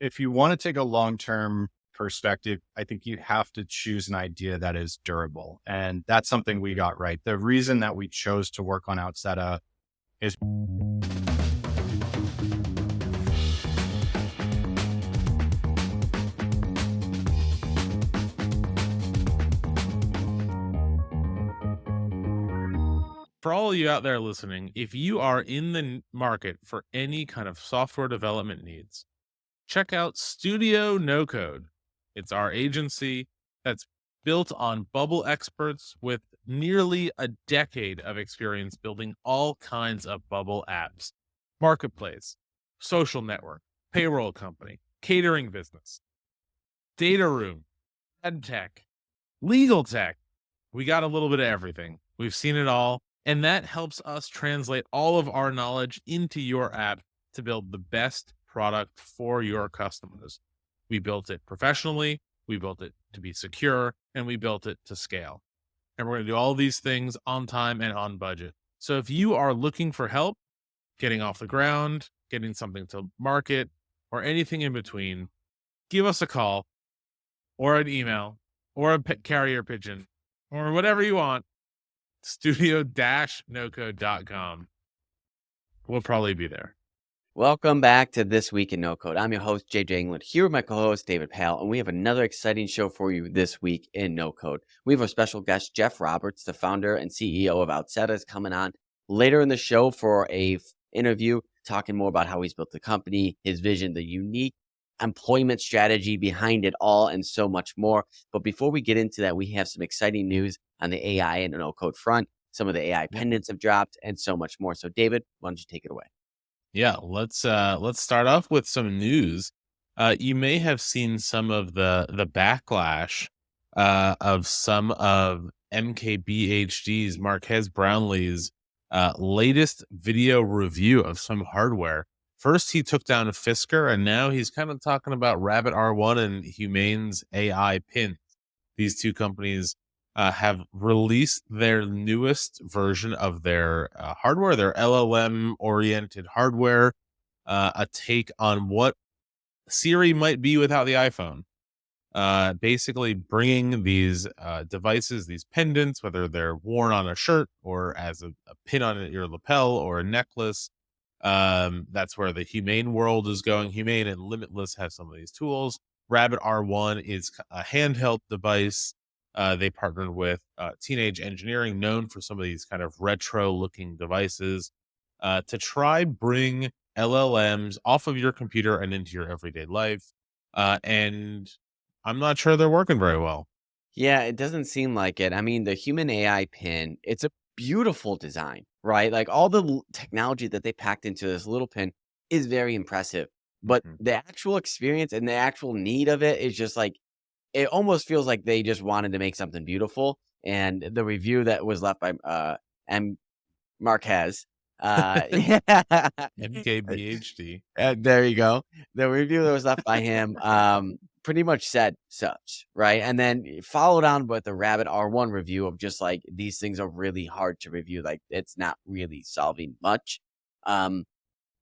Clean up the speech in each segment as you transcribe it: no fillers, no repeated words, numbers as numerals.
if you want to take a long-term perspective, I think you have to choose an idea that is durable. And that's something we got right. The reason that we chose to work on Outseta is For all of you out there listening, if you are in the market for any kind of software development needs, check out Studio No Code. It's our agency that's built on Bubble experts with nearly a decade of experience building all kinds of Bubble apps, marketplace, social network, payroll company, catering business, data room, ed tech, legal tech. We got a little bit of everything. We've seen it all. And that helps us translate all of our knowledge into your app to build the best product for your customers. We built it professionally, we built it to be secure, and we built it to scale. And we're going to do all these things on time and on budget. So if you are looking for help getting off the ground, getting something to market, or anything in between, give us a call or an email or a carrier pigeon or whatever you want. Studio-nocode.com. We'll probably be there. Welcome back to This Week in No Code. I'm your host, JJ England, here with my co-host, David Pal, and we have another exciting show for you this week in No Code. We have our special guest, Geoff Roberts, the founder and CEO of Outseta, is coming on later in the show for a interview, talking more about how he's built the company, his vision, the unique employment strategy behind it all, and so much more. But before we get into that, we have some exciting news on the AI and No Code front. Some of the AI pendants have dropped, and so much more. So, David, why don't you take it away? Yeah, let's start off with some news. You may have seen some of the backlash of some of MKBHD's Marquez Brownlee's latest video review of some hardware. First, he took down Fisker, and now he's kind of talking about Rabbit R1 and Humane's AI pin. These two companies have released their newest version of their hardware, their LLM-oriented hardware, a take on what Siri might be without the iPhone. Basically bringing these devices, these pendants, whether they're worn on a shirt or as a pin on your lapel or a necklace. That's where the Humane world is going. Humane and Limitless have some of these tools. Rabbit R1 is a handheld device. They partnered with Teenage Engineering, known for some of these kind of retro looking devices, to try bring LLMs off of your computer and into your everyday life. And I'm not sure they're working very well. Yeah, it doesn't seem like it. I mean, the human AI pin, it's a beautiful design, right? Like all the technology that they packed into this little pin is very impressive. But Mhm. the actual experience and the actual need of it is just like, it almost feels like they just wanted to make something beautiful. And the review that was left by M. Marquez, yeah, MKBHD. there you go. The review that was left by him, pretty much said such, right? And then followed on with the Rabbit R1 review of just like, these things are really hard to review. Like, it's not really solving much. Um,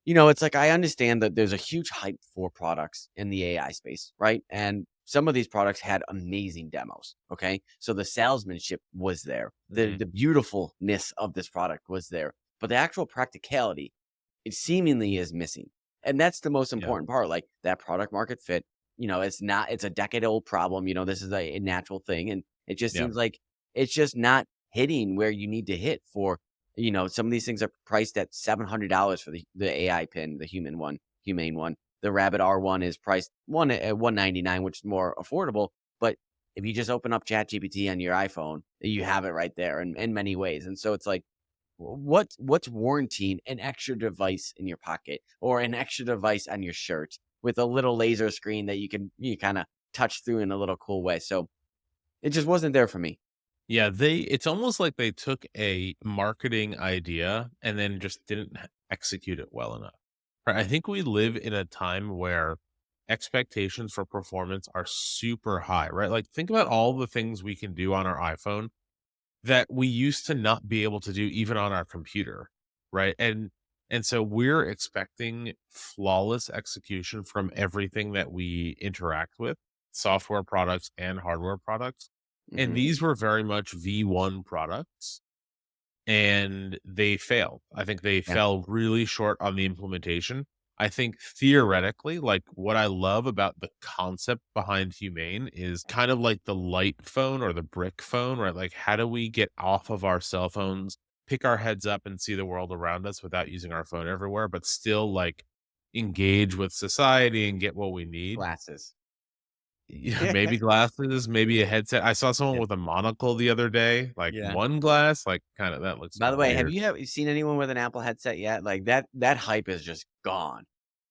it's like, I understand that there's a huge hype for products in the AI space, right? And some of these products had amazing demos. Okay. So the salesmanship was there. The Mhm. the beautifulness of this product was there. But the actual practicality, it seemingly is missing. And that's the most Yeah. important part. Like that product market fit, it's a decade old problem. This is a natural thing. And it just Yeah. seems like it's just not hitting where you need to hit for, some of these things are priced at $700 for the AI pin, the humane one. The Rabbit R1 is priced one at 199, which is more affordable. But if you just open up ChatGPT on your iPhone, you have it right there in many ways. And so it's like, what's warranting an extra device in your pocket or an extra device on your shirt with a little laser screen that you kind of touch through in a little cool way? So it just wasn't there for me. Yeah, it's almost like they took a marketing idea and then just didn't execute it well enough. Right? I think we live in a time where expectations for performance are super high, right? Like think about all the things we can do on our iPhone that we used to not be able to do even on our computer, right? And And so we're expecting flawless execution from everything that we interact with, software products and hardware products. And Hmm. these were very much V1 products, and they failed. I think they Yeah. fell really short on the implementation. I think theoretically, like what I love about the concept behind Humane is kind of like the light phone or the brick phone, right? Like, how do we get off of our cell phones, pick our heads up and see the world around us without using our phone everywhere, but still like engage with society and get what we need? Glasses. Yeah, maybe glasses, maybe a headset. I saw someone Yeah. with a monocle the other day, like Yeah. one glass, like kind of that looks By kind the of way, have weird. you seen anyone with an Apple headset yet? Like that hype is just gone.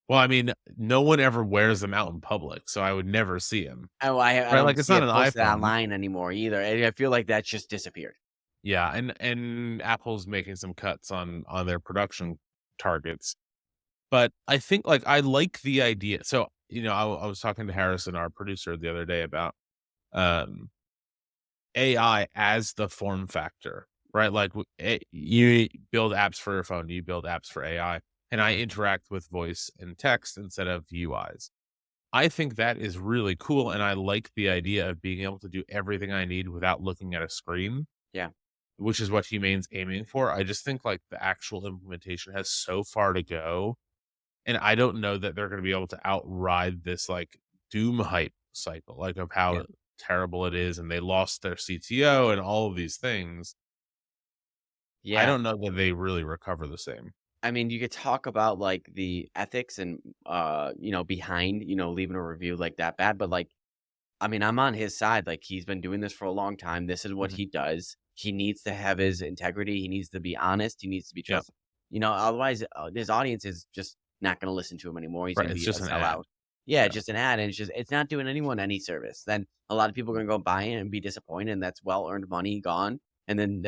Well, I mean, no one ever wears them out in public, so I would never see them, Oh, I right? don't Like, it's see not it an posted iPhone. online anymore either. I feel like that's just disappeared. Yeah, and Apple's making some cuts on their production targets. But I think, like, I like the idea. So, I was talking to Harrison, our producer, the other day about, um AI as the form factor, right? Like you build apps for your phone, you build apps for AI, and I interact with voice and text instead of UIs. I think that is really cool, and I like the idea of being able to do everything I need without looking at a screen, Yeah. which is what Humane's aiming for. I just think like the actual implementation has so far to go, and I don't know that they're going to be able to outride this like doom hype cycle, like of Yeah. how terrible it is, and they lost their CTO and all of these things. I Yeah. don't know that they really recover the same. I mean, you could talk about like the ethics and behind, leaving a review like that bad, but like I mean, I'm on his side. Like he's been doing this for a long time. This is what Mhm. he does. He needs to have his integrity. He needs to be honest. He needs to be Yeah, trusted. Otherwise, his audience is just not going to listen to him anymore. He's right. going to It's be a just an ad. sellout. Yeah, Yeah, just an ad, and it's not doing anyone any service. Then a lot of people are going to go buy it and be disappointed, and that's well earned money gone. And then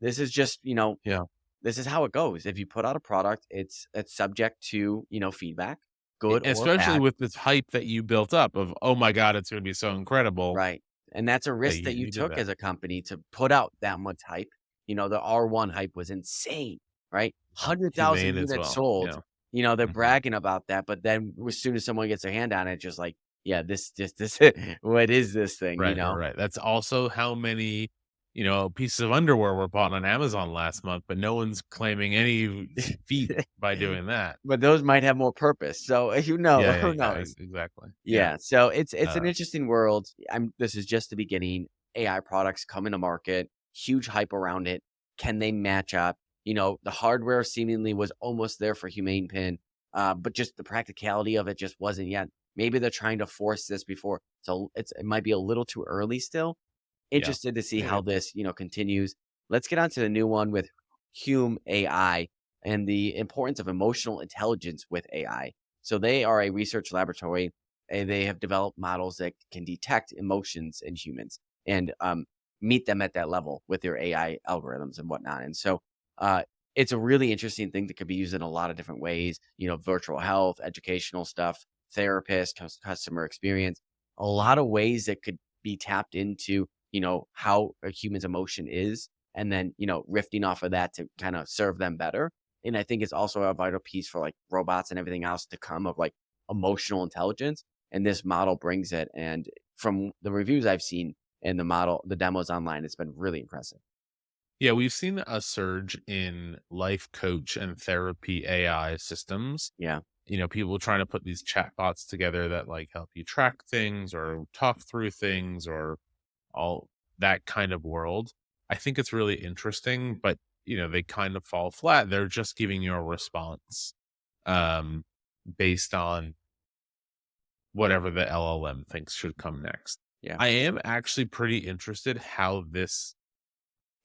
this is just yeah. this is how it goes. If you put out a product, it's subject to feedback, good or Especially bad. with this hype that you built up of, oh my god, it's going to be so incredible. Right, and that's a Yeah, risk that you you did took that. as a company to put out that much hype. The R1 hype was insane, right? 100,000 Humane as units well. sold. Yeah. They're Mhm. bragging about that, but then as soon as someone gets their hand on it, just like, yeah, this what is this thing, Right, right, right. That's also how many, pieces of underwear were bought on Amazon last month, but no one's claiming any feat by doing that. But those might have more purpose. So, Yeah, yeah, who yeah. knows? Exactly. Yeah. Yeah, so it's an Uh, interesting world. This is just the beginning. AI products coming to market, huge hype around it. Can they match up? The hardware seemingly was almost there for Humane Pin, but just the practicality of it just wasn't yet. Maybe they're trying to force this before, so it might be a little too early still. yeah. Interested to see Maybe. how this continues. Let's get on to the new one with Hume AI and the importance of emotional intelligence with AI. So they are a research laboratory and they have developed models that can detect emotions in humans and meet them at that level with their AI algorithms and whatnot. And so uh, it's a really interesting thing that could be used in a lot of different ways, virtual health, educational stuff, therapist, customer experience, a lot of ways that could be tapped into, how a human's emotion is. And then, rifting off of that to kind of serve them better. And I think it's also a vital piece for like robots and everything else to come of like emotional intelligence. And this model brings it. And from the reviews I've seen and the demos online, it's been really impressive. Yeah, we've seen a surge in life coach and therapy AI systems. Yeah. People trying to put these chatbots together that like help you track things or talk through things or all that kind of world. I think it's really interesting, but they kind of fall flat. They're just giving you a response um based on whatever the LLM thinks should come next. Yeah. I am actually pretty interested how this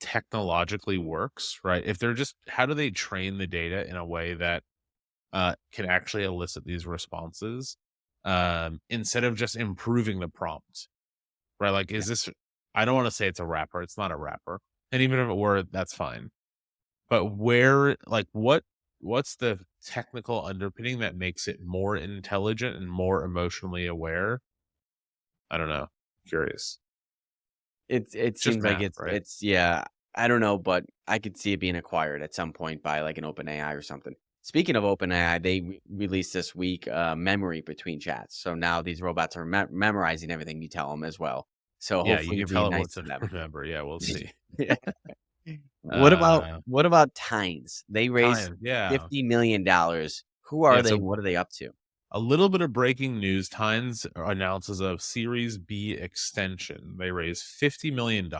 technologically works, right? If they're just how do they train the data in a way that can actually elicit these responses instead of just improving the prompt, right? Like, Yeah. is this, I don't want to say it's a rapper. It's not a rapper. And even if it were, that's fine. But what's the technical underpinning that makes it more intelligent and more emotionally aware? I don't know. Curious. It Just seems like math, right? yeah. I don't know, but I could see it being acquired at some point by like an OpenAI or something. Speaking of OpenAI, they released this week memory between chats. So now these robots are memorizing everything you tell them as well. So Yeah, you hopefully can you're being tell it what nice to to them. remember. Yeah, we'll see. Yeah. Uh, What about Tines? They raised Time, yeah. $50 million. Who Yeah, are they? so What are they up to? a little bit of breaking news. Tynes announces a Series B extension. They raised $50 million.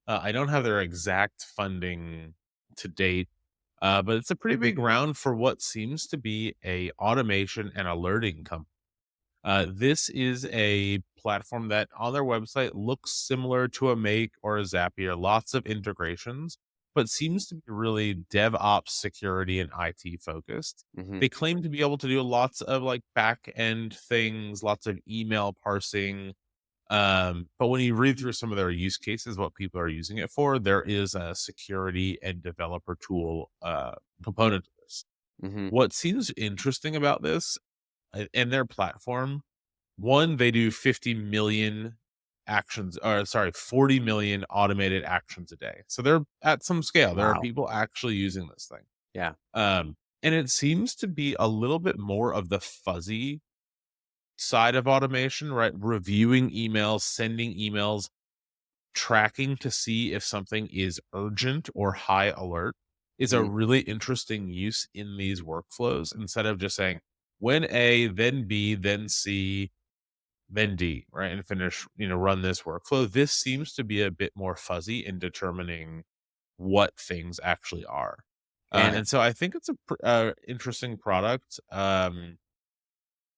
I don't have their exact funding to date, but it's a pretty big round for what seems to be a automation and alerting company. This is a platform that on their website looks similar to a Make or a Zapier, lots of integrations, but seems to be really DevOps, security, and IT focused. Hmm. They claim to be able to do lots of like back end things, lots of email parsing. But when you read through some of their use cases, what people are using it for, there is a security and developer tool component to this. Hmm. What seems interesting about this and their platform, one, they do 50 million actions, or sorry, 40 million automated actions a day. So they're at some scale. There are Wow. people actually using this thing. Yeah. And it seems to be a little bit more of the fuzzy side of automation, right? Reviewing emails, sending emails, tracking to see if something is urgent or high alert is a Mm. really interesting use in these workflows instead of just saying when A, then B, then C, then D, right? And finish, run this workflow. This seems to be a bit more fuzzy in determining what things actually are. And And so I think it's a interesting product.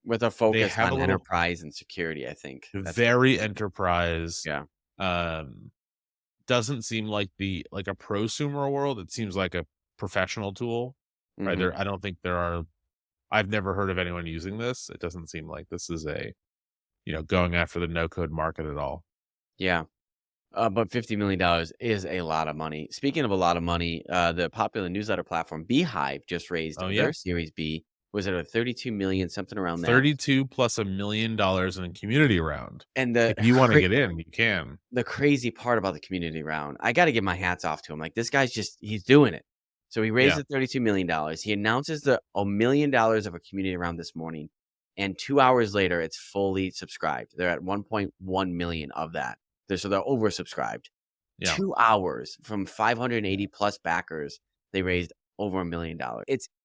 with a They focus have a on little enterprise and security, I think that's very enterprise. yeah. Um, doesn't seem like like a prosumer world. It seems like a professional tool, right? Hmm. I don't think there are. I've never heard of anyone using this. It doesn't seem like this is going after the no code market at all. Yeah. But $50 million is a lot of money. Speaking of a lot of money, the popular newsletter platform Beehive just raised Oh yeah, their Series B. Was it a 32 million, something around that? 32 plus $1 million in a community round. And If you want to get in, you can. the crazy part about the community round, I got to give my hats off to him. Like this guy's he's doing it. So he raised Yeah, the $32 million. He announces the $1 million of a community round this morning. And 2 hours later, it's fully subscribed. They're at 1.1 million of that. So they're oversubscribed. yeah, 2 hours from 580 plus backers, they raised over $1 million.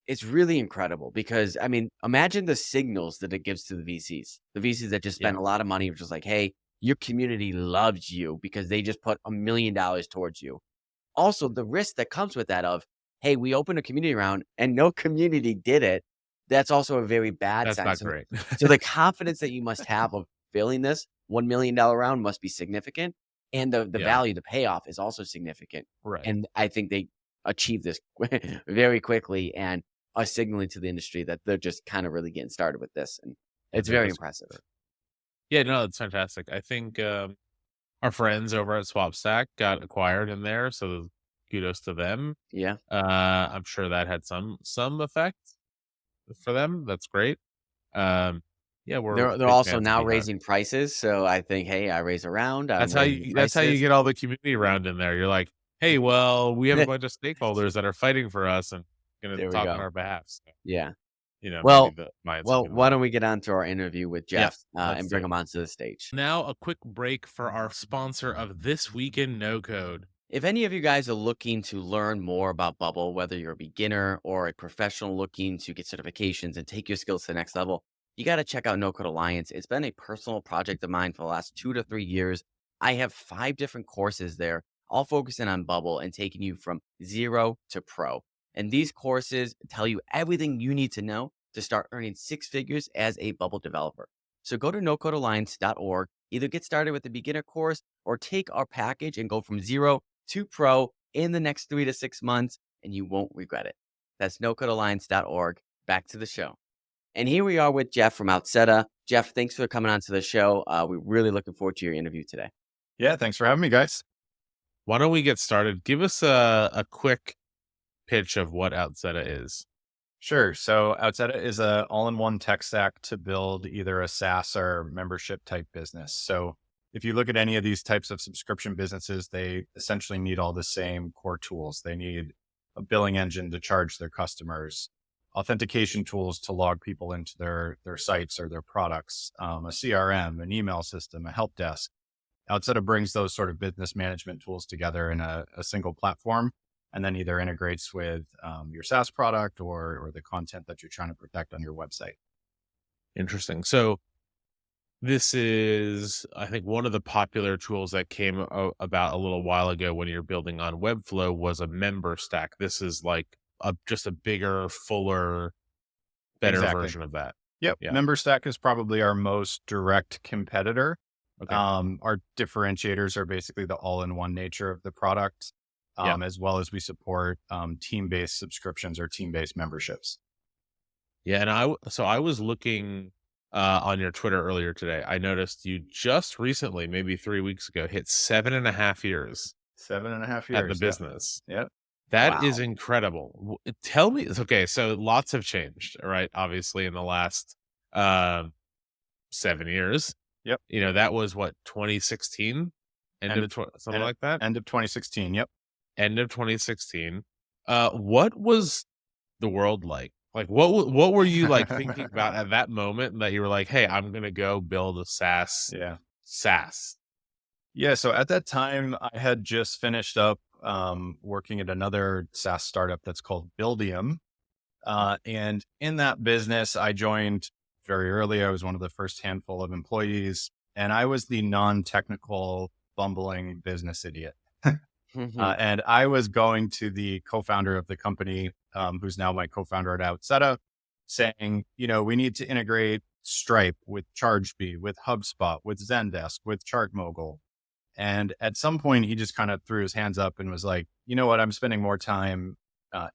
It's really incredible because I mean, imagine the signals that it gives to the VCs. The VCs that just yeah. spend a lot of money, which is like, hey, your community loves you because they just put $1 million towards you. Also, the risk that comes with that of, hey, we opened a community round and no community did it. That's also a very bad That's sign. not great. So the confidence that you must have of filling this $1 million round must be significant. And the Yeah, value, the payoff is also significant. right. And I think they achieved this very quickly and are signaling to the industry that they're just kind of really getting started with this. And Yeah, it's they're very just impressive. yeah. No, it's fantastic. I think our friends over at SwapStack got acquired in there, so kudos to them. Yeah. I'm sure that had some effect for them. That's great. Um, yeah, we're They're big also fans of now Beehive. raising prices. So I think, hey, I raise a round, I'm raising That's how you prices. get all the community around in there. You're like, hey, well, we have a bunch of stakeholders that are fighting for us and going to There we talk on go. our behalf. So, Yeah. maybe Well, the minds will well, get why along. don't we get on to our interview with Yeah, Geoff let's and do bring it. him onto the stage? Now, a quick break for our sponsor of This Week in No Code. If any of you guys are looking to learn more about Bubble, whether you're a beginner or a professional looking to get certifications and take your skills to the next level, you got to check out No Code Alliance. It's been a personal project of mine for the last 2 to 3 years. I have 5 different courses there, all focusing on Bubble and taking you from zero to pro. And these courses tell you everything you need to know to start earning 6 figures as a Bubble developer. So go to nocodealliance.org, either get started with the beginner course or take our package and go from zero to pro in the next 3 to 6 months, and you won't regret it. That's nocodealliance.org. Back to the show. And here we are with Geoff from Outseta. Geoff, thanks for coming on to the show. We're really looking forward to your interview today. Yeah, thanks for having me, guys. Why don't we get started? Give us a quick pitch of what Outseta is. Sure. So Outseta is a all-in-one tech stack to build either a SaaS or membership type business. So if you look at any of these types of subscription businesses, they essentially need all the same core tools. They need a billing engine to charge their customers, authentication tools to log people into their sites or their products, a CRM, an email system, a help desk. Outseta brings those sort of business management tools together in a single platform, and then either integrates with your SaaS product or the content that you're trying to protect on your website. Interesting. So this is, I think, one of the popular tools that came about a little while ago when you're building on Webflow was a member stack. This is like just a bigger, fuller, better Exactly. version of that. Yep. Yeah. MemberStack is probably our most direct competitor. Okay. Our differentiators are basically the all-in-one nature of the product, Yeah. as well as we support team-based subscriptions or team-based memberships. Yeah. And I was looking on your Twitter earlier today. I noticed you just recently, maybe 3 weeks ago, hit 7.5 years 7.5 years. at the business. Yep. That is Wow. incredible. Tell me, okay, so lots have changed, right? Obviously, in the last 7 years. Yep. That was what, 2016, something like that. End of 2016. Yep. End of 2016. What was the world like? Like, what were you like thinking about at that moment that you were like, hey, I'm gonna go build a SaaS? Yeah. SaaS. Yeah. So at that time, I had just finished up working at another SaaS startup that's called Buildium. And in that business, I joined very early. I was one of the first handful of employees, and I was the non-technical, bumbling business idiot. And I was going to the co-founder of the company, who's now my co-founder at Outseta, saying, we need to integrate Stripe with ChargeBee, with HubSpot, with Zendesk, with ChartMogul. And at some point, he just kind of threw his hands up and was like, you know what? I'm spending more time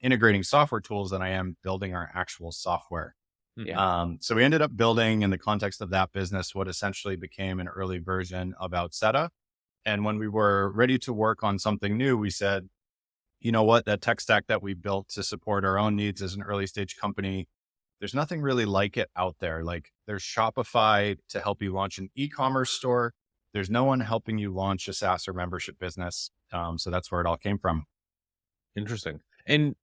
integrating software tools than I am building our actual software. Yeah. So we ended up building, in the context of that business, what essentially became an early version of Outseta. And when we were ready to work on something new, we said, you know what, that tech stack that we built to support our own needs as an early stage company, there's nothing really like it out there. Like, there's Shopify to help you launch an e-commerce store. There's no one helping you launch a SaaS or membership business. So that's where it all came from. Interesting. And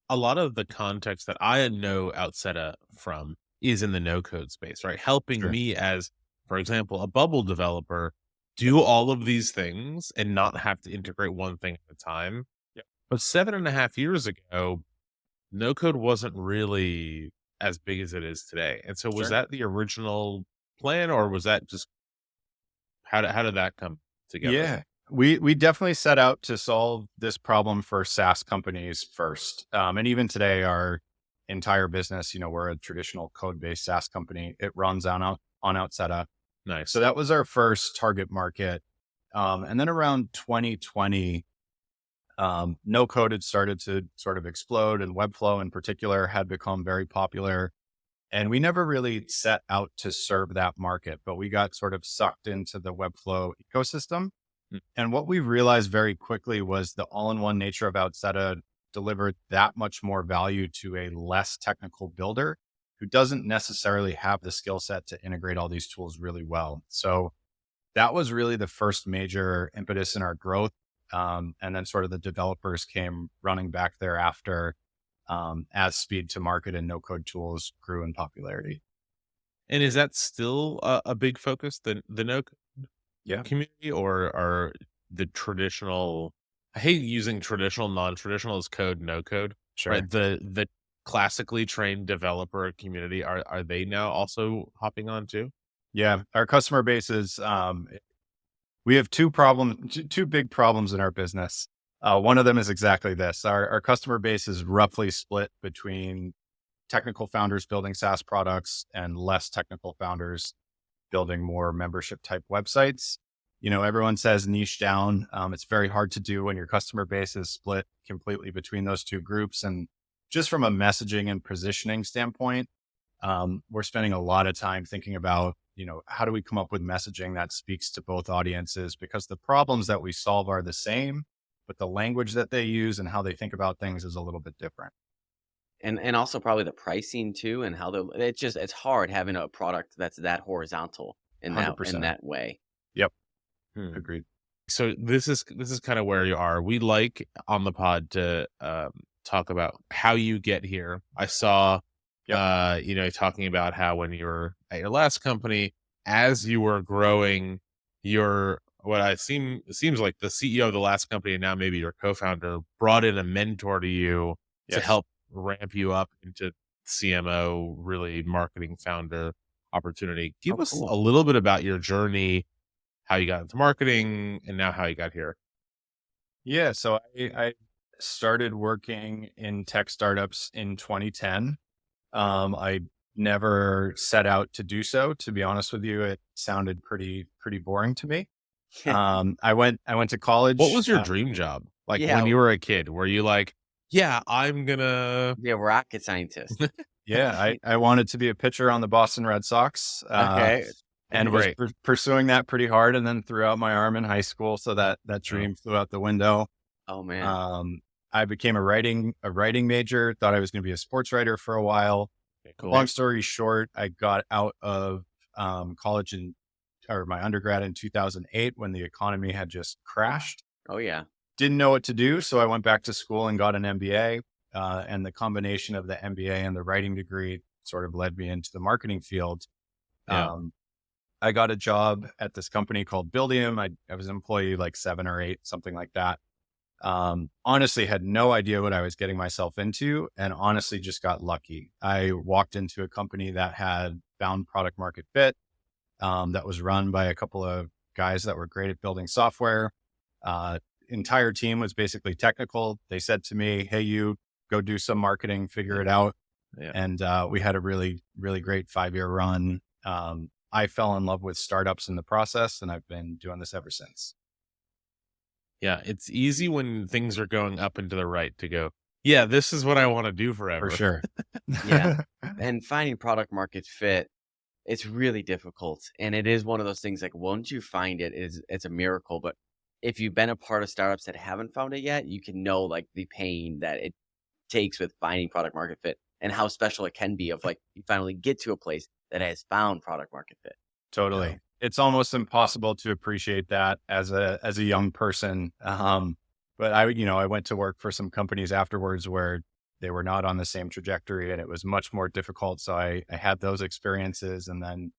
a lot of the context that I know Outseta from is in the no code space, right? Helping Sure. me as, for example, a bubble developer do all of these things and not have to integrate one thing at a time. Yep. But 7.5 years ago, no code wasn't really as big as it is today. And so was Sure. that the original plan, or was that just how did that come together? Yeah. We definitely set out to solve this problem for SaaS companies first. And even today, our entire business, we're a traditional code-based SaaS company. It runs on Outseta. Nice. So that was our first target market. And then around 2020, no code had started to sort of explode, and Webflow in particular had become very popular. And we never really set out to serve that market, but we got sort of sucked into the Webflow ecosystem. And what we realized very quickly was the all-in-one nature of Outseta delivered that much more value to a less technical builder who doesn't necessarily have the skill set to integrate all these tools really well. So that was really the first major impetus in our growth. And then sort of the developers came running back thereafter as speed to market and no code tools grew in popularity. And is that still a big focus, the no Yeah. community, or are the traditional, I hate using traditional, non-traditional as code, no code, Sure. right? The classically trained developer community, are they now also hopping on too? Yeah. Our customer base is, we have two big problems in our business. One of them is exactly this. Our customer base is roughly split between technical founders building SaaS products and less technical founders building more membership type websites. Everyone says niche down. It's very hard to do when your customer base is split completely between those two groups. And just from a messaging and positioning standpoint, we're spending a lot of time thinking about, how do we come up with messaging that speaks to both audiences? Because the problems that we solve are the same, but the language that they use and how they think about things is a little bit different. And also probably the pricing too, and how it's hard having a product that's that horizontal in 100%. that way. Yep. Hmm. Agreed. So this is kind of where you are. We like on the pod to talk about how you get here. I saw Yep. talking about how when you were at your last company, as you were growing, your what I seems like the CEO of the last company and now maybe your co-founder brought in a mentor to you to Yes. help ramp you up into CMO, really marketing founder opportunity. Oh, Give us cool. a little bit about your journey, how you got into marketing, and now how you got here. Yeah. So I started working in tech startups in 2010. I never set out to do so. To be honest with you, it sounded pretty boring to me. I went to What college. was your dream job? Like when Yeah, you were a kid, were you like, yeah, I'm gonna yeah, rocket scientist. Yeah, I wanted to be a pitcher on the Boston Red Sox, Okay. and was great. pursuing that pretty hard, and then threw out my arm in high school, so that Oh, dream flew out the window. Oh man. Um, I became a writing major. Thought I was going to be a sports writer for a while. okay, cool. Long story short, I got out of college or my undergrad in 2008 when the economy had just crashed. Oh yeah. Didn't know what to do, so I went back to school and got an MBA. And the combination of the MBA and the writing degree sort of led me into the marketing field. Yeah. Um, I got a job at this company called Buildium. I was employee like 7 or 8, something like that. Honestly, had no idea what I was getting myself into, and honestly just got lucky. I walked into a company that had found product market fit, that was run by a couple of guys that were great at building software. Uh, Entire team was basically technical. They said to me, "Hey, you go do some marketing, figure Yeah. it out." Yeah. And we had a really great 5-year run. I fell in love with startups in the process, and I've been doing this ever since. Yeah. It's easy when things are going up and to the right to go, yeah, this is what I want to do For forever. sure. Yeah. And finding product market fit, it's really difficult. And it is one of those things like once you find it, it's a miracle. But if you've been a part of startups that haven't found it yet, you can know like the pain that it takes with finding product market fit and how special it can be of like you finally get to a place that has found product market fit. So Totally. It's almost impossible to appreciate that as a young person. But I went to work for some companies afterwards where they were not on the same trajectory, and it was much more difficult. So I had those experiences. And then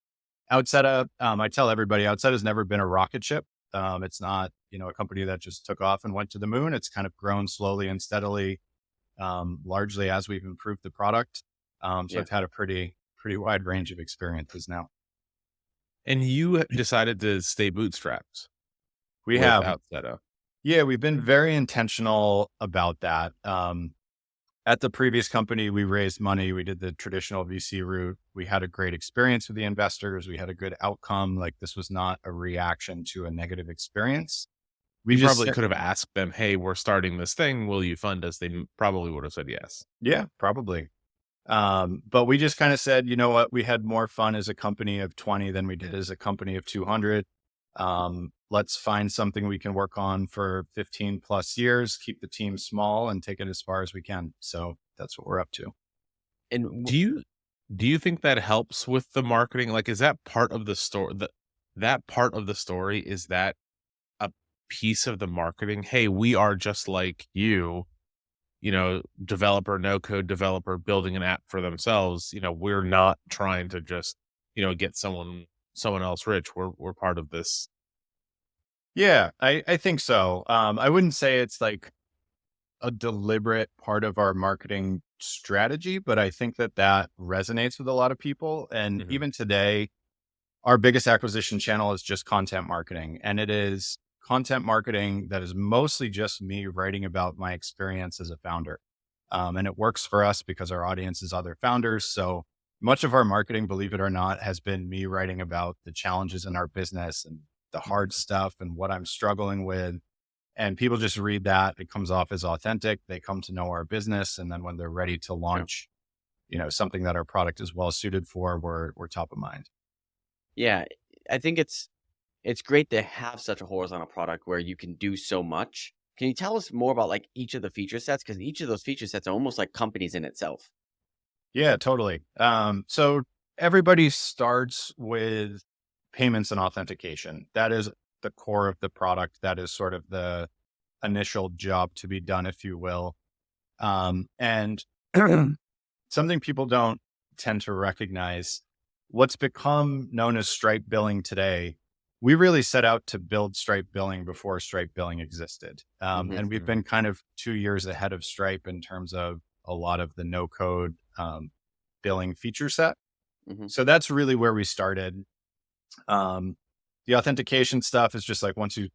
Outseta, I tell everybody, Outseta has never been a rocket ship. It's not, a company that just took off and went to the moon. It's kind of grown slowly and steadily, largely as we've improved the product. So yeah. I've had a pretty wide range of experiences now. And you decided to stay bootstrapped We with have, Outseta. yeah, we've been very intentional about that. At the previous company, we raised money. We did the traditional VC route. We had a great experience with the investors. We had a good outcome. Like this was not a reaction to a negative experience. We You just, probably could have asked them, hey, we're starting this thing. Will you fund us? They probably would have said yes. yeah, probably. But we just kind of said, you know what, we had more fun as a company of 20 than we did as a company of 200. Let's find something we can work on for 15 plus years, keep the team small and take it as far as we can. So that's what we're up to. And Do you think that helps with the marketing? Like, is that part of the story? That part of the story, is that a piece of the marketing? Hey, we are just like you, developer, no code developer building an app for themselves. We're not trying to just, get someone else rich. We're part of this. Yeah, I think so. I wouldn't say it's like a deliberate part of our marketing strategy, but I think that resonates with a lot of people. And Mhm. even today, our biggest acquisition channel is just content marketing. And it is content marketing that is mostly just me writing about my experience as a founder. And it works for us because our audience is other founders. So much of our marketing, believe it or not, has been me writing about the challenges in our business and the hard stuff and what I'm struggling with. And people just read that. It comes off as authentic. They come to know our business. And then when they're ready to yeah. launch, something that our product is well suited for, we're top of mind. Yeah, I think it's great to have such a horizontal product where you can do so much. Can you tell us more about like each of the feature sets? Because each of those feature sets are almost like companies in itself. Yeah, totally. So everybody starts with payments and authentication. That is the core of the product. That is sort of the initial job to be done, if you will. And something people don't tend to recognize, what's become known as Stripe billing today, we really set out to build Stripe billing before Stripe billing existed. And we've been kind of 2 years ahead of Stripe in terms of a lot of the no code billing feature set. So that's really where we started. The authentication stuff is just like once you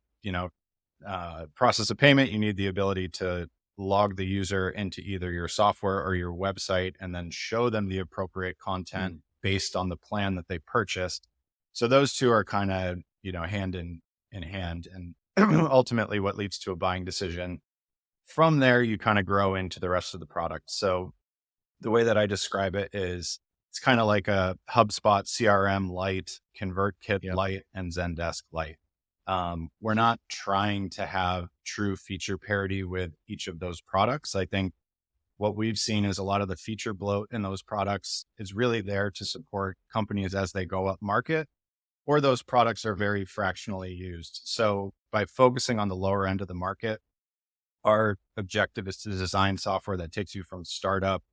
process a payment, you need the ability to log the user into either your software or your website and then show them the appropriate content based on the plan that they purchased. So those two are kind of, hand in hand, and ultimately what leads to a buying decision. From there, you kind of grow into the rest of the product. So the way that I describe it is it's kind of like a HubSpot CRM Lite, ConvertKit Lite, and Zendesk Lite. We're not trying to have true feature parity with each of those products. I think what we've seen is a lot of the feature bloat in those products is really there to support companies as they go up market, or those products are very fractionally used. So by focusing on the lower end of the market, our objective is to design software that takes you from startup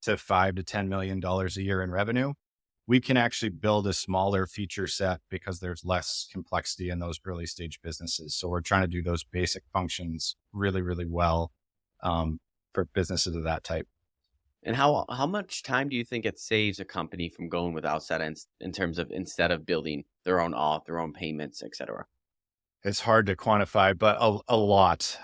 to $5 to $10 million a year in revenue. We can actually build a smaller feature set because there's less complexity in those early stage businesses. So we're trying to do those basic functions really, really well for businesses of that type. And how much time do you think it saves a company from going with Outseta in terms of instead of building their own auth, their own payments, et cetera? It's hard to quantify, but a lot.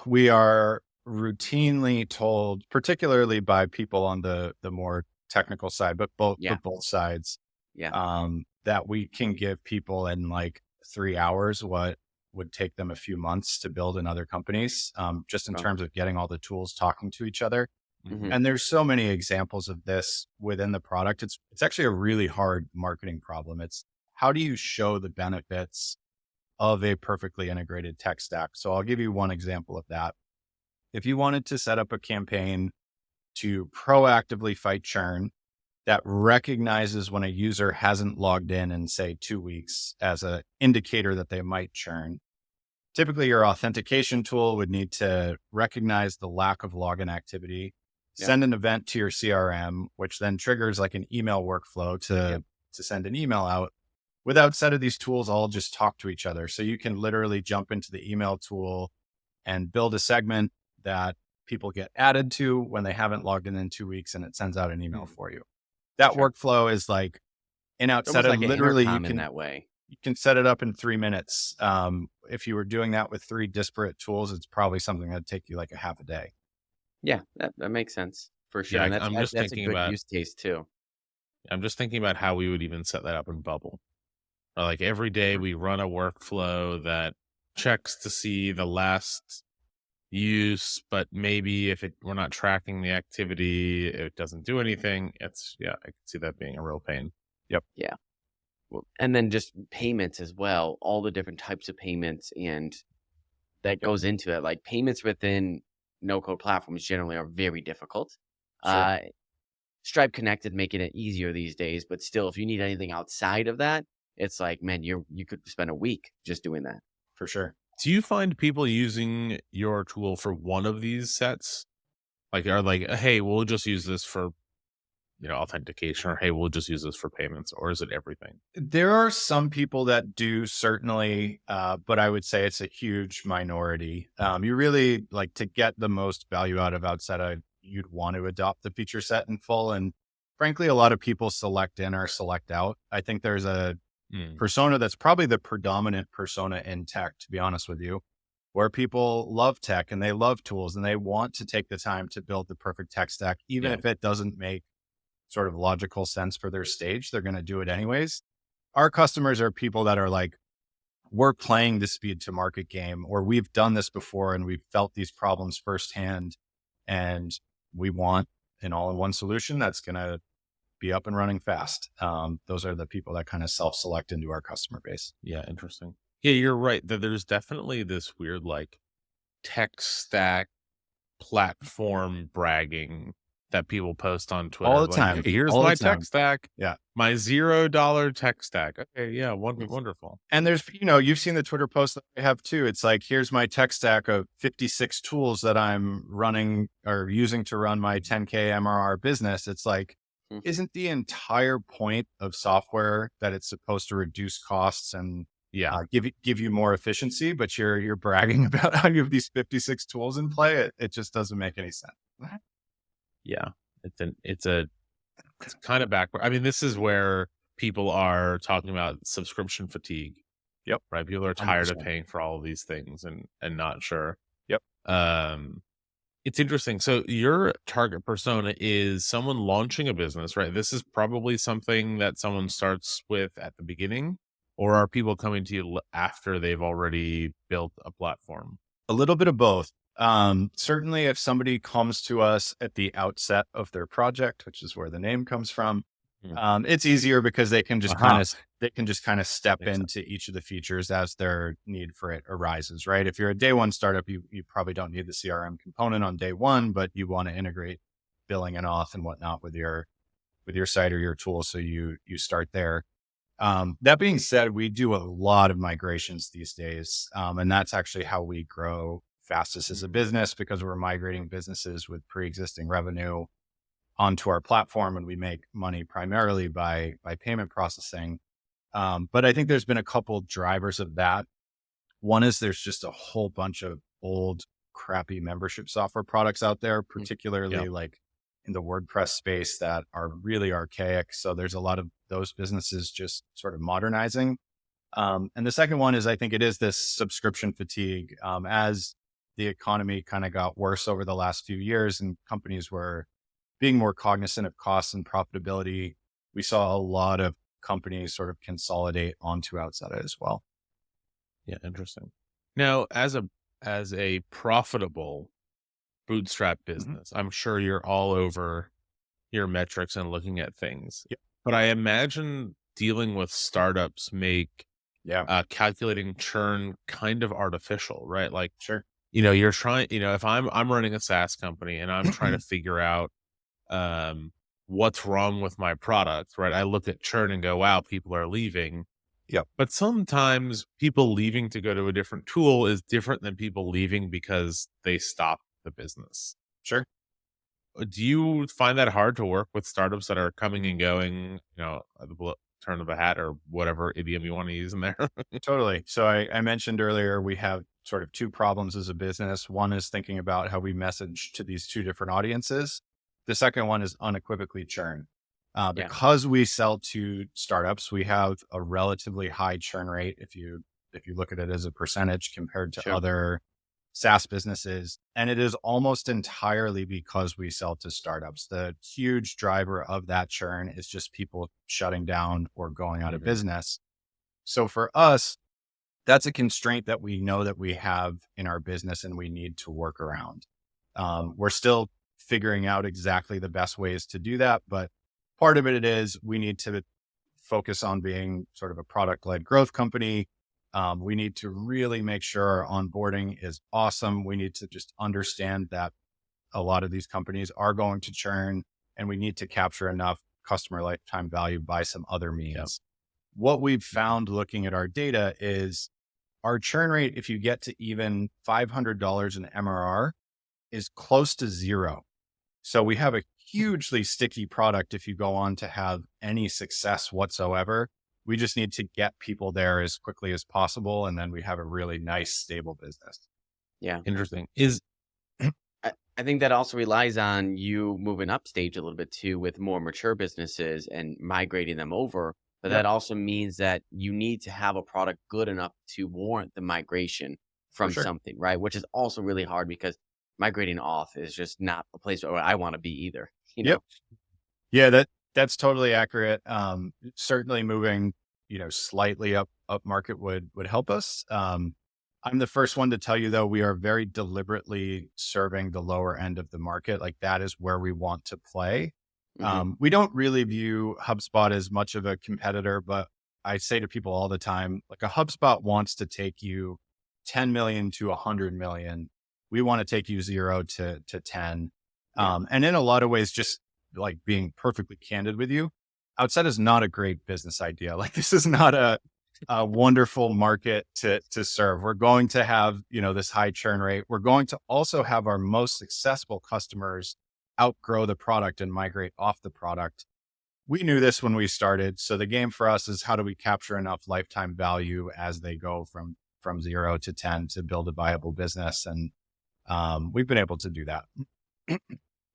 We are routinely told, particularly by people on the more technical side, but both sides, that we can give people in like 3 hours what would take them a few months to build in other companies, just in terms of getting all the tools talking to each other. And there's so many examples of this within the product. It's actually a really hard marketing problem. It's how do you show the benefits of a perfectly integrated tech stack? So I'll give you one example of that. If you wanted to set up a campaign to proactively fight churn that recognizes when a user hasn't logged in say 2 weeks as an indicator that they might churn, typically your authentication tool would need to recognize the lack of login activity, send an event to your CRM, which then triggers like an email workflow to send an email out. With Outseta, these tools all just talk to each other. So you can literally jump into the email tool and build a segment that people get added to when they haven't logged in 2 weeks, and it sends out an email for you. That workflow is like in Outseta, like literally you in that way. You can set it up in 3 minutes. If you were doing that with 3 disparate tools, it's probably something that'd take you like a half a day. Yeah, that makes sense for sure. Yeah, and I'm just that's a thinking good about use case too. I'm just thinking about how we would even set that up in Bubble. Or like every day we run a workflow that checks to see the last use, but maybe if we're not tracking the activity, it doesn't do anything. I can see that being a real pain. Yep. Yeah. And then just payments as well, all the different types of payments, and that goes into it. Like payments within no-code platforms generally are very difficult. Sure. Stripe Connected making it easier these days, but still, if you need anything outside of that, it's like, man, you could spend a week just doing that. For sure. Do you find people using your tool for one of these sets? Like, are like, hey, we'll just use this for authentication, or hey, we'll just use this for payments, or is it everything? There are some people that do, certainly, but I would say it's a huge minority. You really like to get the most value out of Outseta, you'd want to adopt the feature set in full. And frankly, a lot of people select in or select out. I think there's a persona that's probably the predominant persona in tech, to be honest with you, where people love tech and they love tools and they want to take the time to build the perfect tech stack, even if it doesn't make sort of logical sense for their stage, they're going to do it anyways. Our customers are people that are like, we're playing the speed to market game, or we've done this before and we've felt these problems firsthand, and we want an all-in-one solution that's going to be up and running fast. Those are the people that kind of self-select into our customer base. Yeah, interesting. Yeah, you're right. There's definitely this weird like tech stack platform bragging that people post on Twitter. all the Like, time, hey, here's all the my tech time. stack. Yeah. My $0 tech stack. Okay, yeah, wonderful. And there's, you've seen the Twitter posts that I have too. It's like, here's my tech stack of 56 tools that I'm running or using to run my 10K MRR business. It's like, Mhm. isn't the entire point of software that it's supposed to reduce costs and Yeah, give you more efficiency? But you're bragging about how you have these 56 tools in play. It just doesn't make any sense. yeah. It's kind of backward. I mean, this is where people are talking about subscription fatigue. Yep. Right. People are tired of 100%. paying for all of these things and not sure. Yep. Um, it's interesting. So your target persona is someone launching a business, right? This is probably something that someone starts with at the beginning, or are people coming to you after they've already built a platform? A little bit of both. Certainly if somebody comes to us at the outset of their project, which is where the name comes from, Hmm. it's easier because they can just Aha. kind of step Makes into each of the features as their need for it arises, right? If you're a day one startup, you probably don't need the CRM component on day one, but you want to integrate billing and auth and whatnot with your site or your tool. So you start there. That being said, we do a lot of migrations these days. And that's actually how we grow fastest as a business, because we're migrating businesses with pre-existing revenue onto our platform, and we make money primarily by payment processing. But I think there's been a couple drivers of that. One is there's just a whole bunch of old crappy membership software products out there, Yeah. particularly like in the WordPress space, that are really archaic. So there's a lot of those businesses just sort of modernizing. And the second one is, I think it is this subscription fatigue. As the economy kind of got worse over the last few years and companies were being more cognizant of costs and profitability, we saw a lot of companies sort of consolidate onto Outseta as well. Yeah. Interesting. Now, as a profitable bootstrap Mhm. business, I'm sure you're all over your metrics and looking at things. Yep. But I imagine dealing with startups make Yeah, calculating churn kind of artificial, right? Like, sure. you're trying, if I'm running a SaaS company and I'm trying to figure out um what's wrong with my product, right? I look at churn and go, wow, people are leaving. Yep, But sometimes people leaving to go to a different tool is different than people leaving because they stopped the business. sure. Do you find that hard to work with startups that are coming and going, at the turn of a hat, or whatever idiom you want to use in there? Totally. So I mentioned earlier, we have sort of two problems as a business. One is thinking about how we message to these two different audiences. The second one is unequivocally churn. Yeah. Because we sell to startups, we have a relatively high churn rate if you look at it as a percentage compared to Sure. other SaaS businesses. And it is almost entirely because we sell to startups. The huge driver of that churn is just people shutting down or going out of Mhm. business. So for us, that's a constraint that we know that we have in our business and we need to work around. We're still figuring out exactly the best ways to do that, but part of it is we need to focus on being sort of a product led growth company. We need to really make sure our onboarding is awesome. We need to just understand that a lot of these companies are going to churn, and we need to capture enough customer lifetime value by some other Yeah. means. What we've found looking at our data is our churn rate, if you get to even $500 in MRR, is close to zero. So we have a hugely sticky product if you go on to have any success whatsoever. We just need to get people there as quickly as possible. And then we have a really nice, stable business. Yeah. Interesting. Is I think that also relies on you moving up stage a little bit too with more mature businesses and migrating them over. But Yep, that also means that you need to have a product good enough to warrant the migration for from sure. something, right? Which is also really hard because migrating off is just not a place where I want to be either, you know? Yep. Yeah, that's totally accurate. Certainly moving, slightly up market would help us. I'm the first one to tell you though, we are very deliberately serving the lower end of the market. Like, that is where we want to play. Hmm. We don't really view HubSpot as much of a competitor, but I say to people all the time, like, a HubSpot wants to take you 10 million to 100 million. We want to take you 0 to 10. Yeah. And in a lot of ways, just like being perfectly candid with you, Outseta is not a great business idea. Like this is not a wonderful market to serve. We're going to have, this high churn rate. We're going to also have our most successful customers outgrow the product and migrate off the product. We knew this when we started. So the game for us is how do we capture enough lifetime value as they go from 0 to 10 to build a viable business. And we've been able to do that.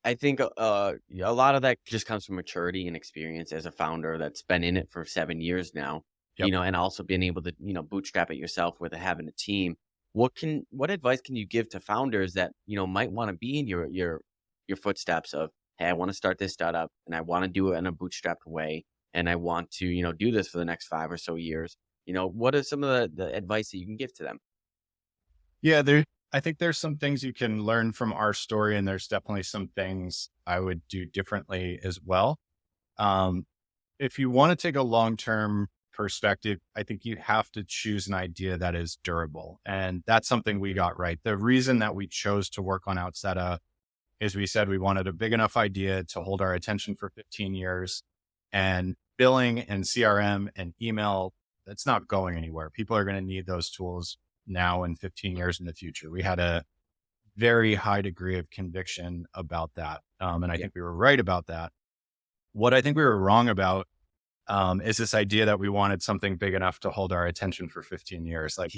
I think a lot of that just comes from maturity and experience as a founder that's been in it for 7 years now, Yep. and also being able to, bootstrap it yourself with having a team. What advice can you give to founders that, might want to be in your footsteps of, hey, I want to start this startup and I want to do it in a bootstrapped way. And I want to, do this for the next 5 or so years. What are some of the advice that you can give to them? Yeah, I think there's some things you can learn from our story, and there's definitely some things I would do differently as well. If you want to take a long-term perspective, I think you have to choose an idea that is durable. And that's something we got right. The reason that we chose to work on Outseta is we said we wanted a big enough idea to hold our attention for 15 years, and billing and CRM and email, that's not going anywhere. People are going to need those tools now and 15 years in the future. We had a very high degree of conviction about that. And I think we were right about that. What I think we were wrong about is this idea that we wanted something big enough to hold our attention for 15 years. Like,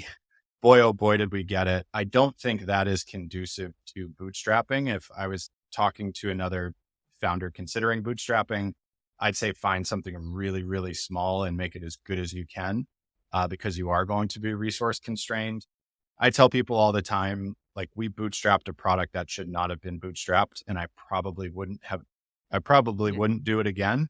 boy, oh boy, did we get it. I don't think that is conducive to bootstrapping. If I was talking to another founder considering bootstrapping, I'd say find something really, really small and make it as good as you can. Because you are going to be resource constrained. I tell people all the time, like, we bootstrapped a product that should not have been bootstrapped, and I probably wouldn't do it again.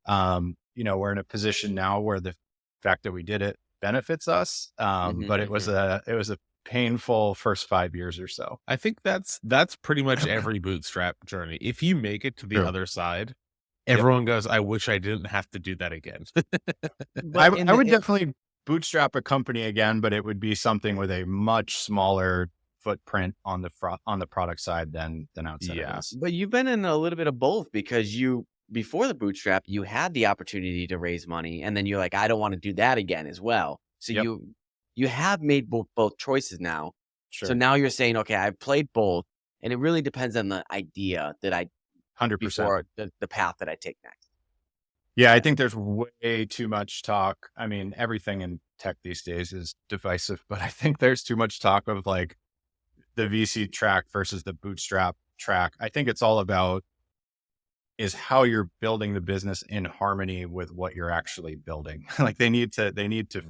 We're in a position now where the fact that we did it benefits us. But it was a painful first 5 years or so. I think that's pretty much every bootstrap journey. If you make it to the other side, everyone goes, I wish I didn't have to do that again. I would definitely bootstrap a company again, but it would be something with a much smaller footprint on the product side than Outseta is. But you've been in a little bit of both, because before the bootstrap, you had the opportunity to raise money, and then you're like, I don't want to do that again as well. So you have made both choices now. Sure. So now you're saying, okay, I've played both, and it really depends on the idea that 100% before the path that I take next. Yeah, I think there's way too much talk. I mean, everything in tech these days is divisive, but I think there's too much talk of like the VC track versus the bootstrap track. I think it's all about is how you're building the business in harmony with what you're actually building. Like they need to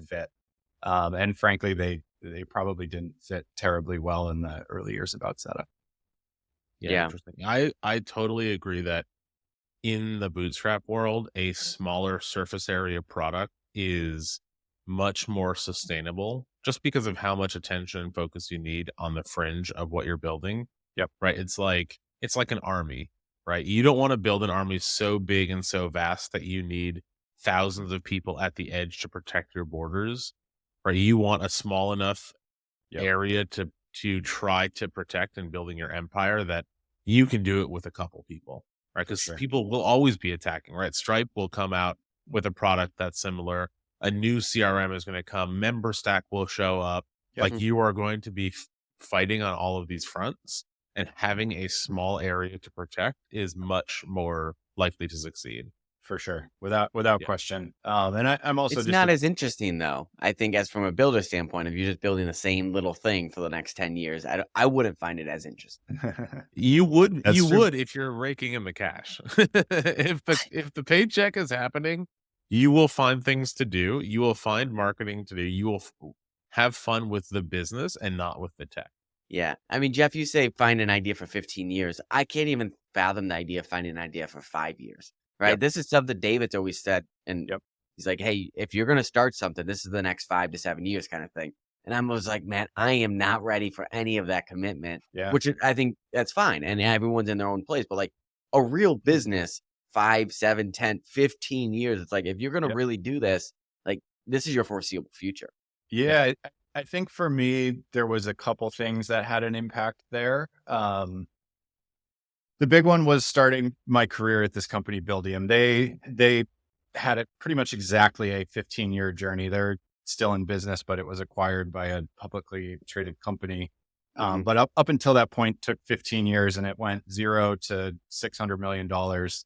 fit. And frankly, they probably didn't fit terribly well in the early years of Outseta. Yeah. Interesting. I totally agree that in the bootstrap world, a smaller surface area product is much more sustainable just because of how much attention and focus you need on the fringe of what you're building. Yep. Right. It's like an army, right? You don't want to build an army so big and so vast that you need thousands of people at the edge to protect your borders, right? You want a small enough area to try to protect and building your empire that you can do it with a couple people. Right. Because people will always be attacking, right? Stripe will come out with a product that's similar. A new CRM is going to come. MemberStack will show up. Like you are going to be fighting on all of these fronts, and having a small area to protect is much more likely to succeed. For sure. Without question. And I'm also it's not as interesting though. I think as from a builder standpoint, if you're just building the same little thing for the next 10 years, I wouldn't find it as interesting. You would if you're raking in the cash. if the paycheck is happening, you will find things to do. You will find marketing to do. You will have fun with the business and not with the tech. Yeah. I mean, Geoff, you say find an idea for 15 years. I can't even fathom the idea of finding an idea for 5 years. Right. This is stuff that David's always said. And he's like, hey, if you're going to start something, this is the next 5 to 7 years kind of thing. And I was like, man, I am not ready for any of that commitment, which I think that's fine. And everyone's in their own place. But like a real business, 5, 7, 10, 15 years, it's like, if you're going to really do this, like this is your foreseeable future. Yeah. I think for me, there was a couple things that had an impact there. The big one was starting my career at this company, Buildium. They had it pretty much exactly a 15-year journey. They're still in business, but it was acquired by a publicly traded company. Hmm. But up until that point took 15 years, and it went zero to $600 million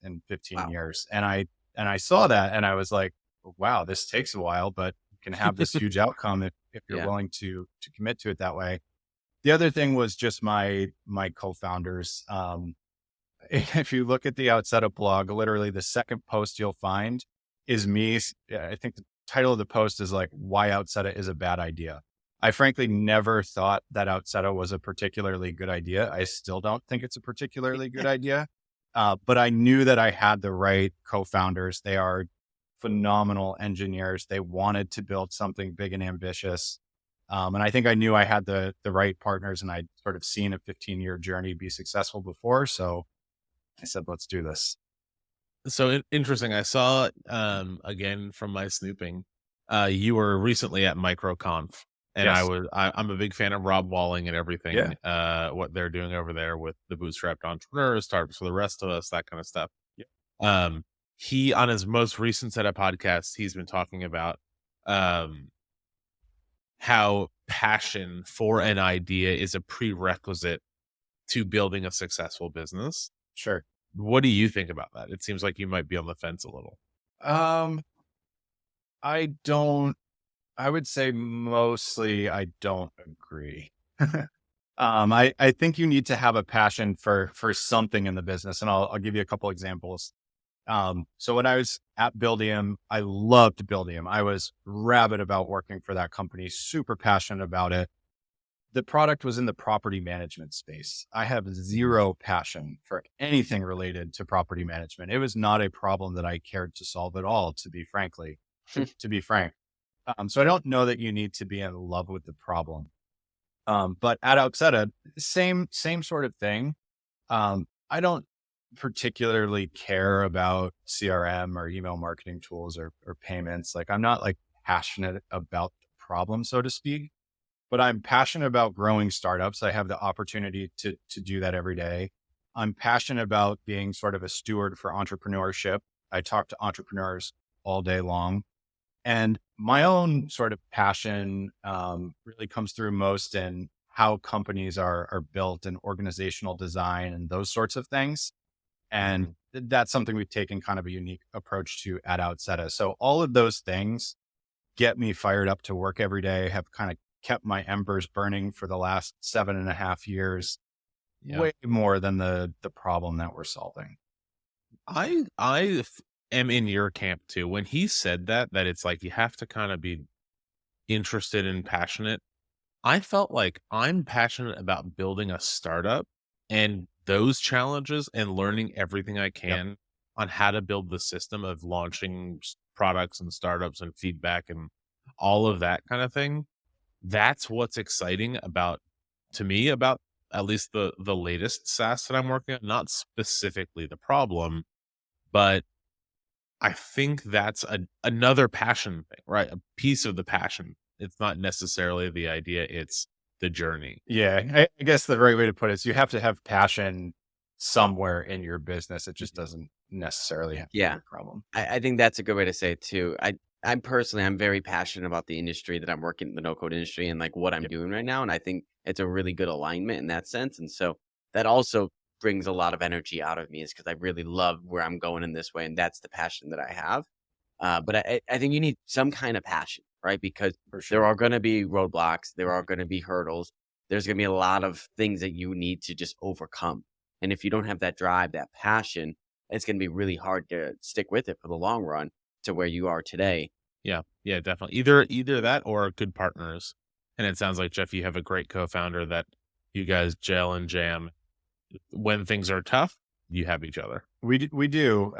in 15 Wow. years. And I saw that and I was like, wow, this takes a while, but you can have this huge outcome if you're Yeah. willing to commit to it that way. The other thing was just my co-founders. If you look at the Outseta blog, literally the second post you'll find is me. I think the title of the post is like, why Outseta is a bad idea. I frankly never thought that Outseta was a particularly good idea. I still don't think it's a particularly good idea. But I knew that I had the right co-founders. They are phenomenal engineers. They wanted to build something big and ambitious. And I think I knew I had the right partners, and I'd sort of seen a 15-year journey be successful before. So I said, let's do this. So interesting. I saw again from my snooping, you were recently at MicroConf, and Yes. I'm a big fan of Rob Walling and Yeah. everything. What they're doing over there with the Bootstrapped entrepreneurs, startups for the rest of us, that kind of stuff. Yeah. Um, he on his most recent set of podcasts, he's been talking about um how passion for an idea is a prerequisite to building a successful business. Sure. What do you think about that? It seems like you might be on the fence a little. Um, I don't, I would say mostly I don't agree. I think you need to have a passion for something in the business. And I'll give you a couple examples. So when I was at Buildium, I loved Buildium. I was rabid about working for that company, super passionate about it. The product was in the property management space. I have zero passion for anything related to property management. It was not a problem that I cared to solve at all, to be to be frank. So I don't know that you need to be in love with the problem. But at Outseta, same sort of thing. I don't particularly care about CRM or email marketing tools or payments. Like I'm not like passionate about the problem, so to speak, but I'm passionate about growing startups. I have the opportunity to do that every day. I'm passionate about being sort of a steward for entrepreneurship. I talk to entrepreneurs all day long. And my own sort of passion really comes through most in how companies are built and organizational design and those sorts of things. And Mhm. that's something we've taken kind of a unique approach to at Outseta. So all of those things get me fired up to work every day, have kind of kept my embers burning for the last 7.5 years, Yeah. way more than the problem that we're solving. I am in your camp too. When he said that it's like you have to kind of be interested and passionate. I felt like I'm passionate about building a startup and those challenges and learning everything I Yep. can on how to build the system of launching products and startups and feedback and all of that kind of thing. That's what's exciting about to me about at least the latest SaaS that I'm working on, not specifically the problem, but I think that's another passion thing, right? A piece of the passion. It's not necessarily the idea, it's the journey. Yeah. I guess the right way to put it is you have to have passion somewhere in your business. It just Mhm. doesn't necessarily have to be Yeah. a problem. I think that's a good way to say it too. I'm personally, I'm very passionate about the industry that I'm working in, the no code industry, and like what I'm Yep. doing right now. And I think it's a really good alignment in that sense. And so that also brings a lot of energy out of me is because I really love where I'm going in this way. And that's the passion that I have. But I think you need some kind of passion, right? Because For there sure. are going to be roadblocks, there are going to be hurdles, there's going to be a lot of things that you need to just overcome. And if you don't have that drive, that passion, it's going to be really hard to stick with it for the long run to where you are today. Yeah, yeah, definitely. Either that or good partners. And it sounds like Jeff, you have a great co-founder that you guys gel and jam. When things are tough, you have each other. We do.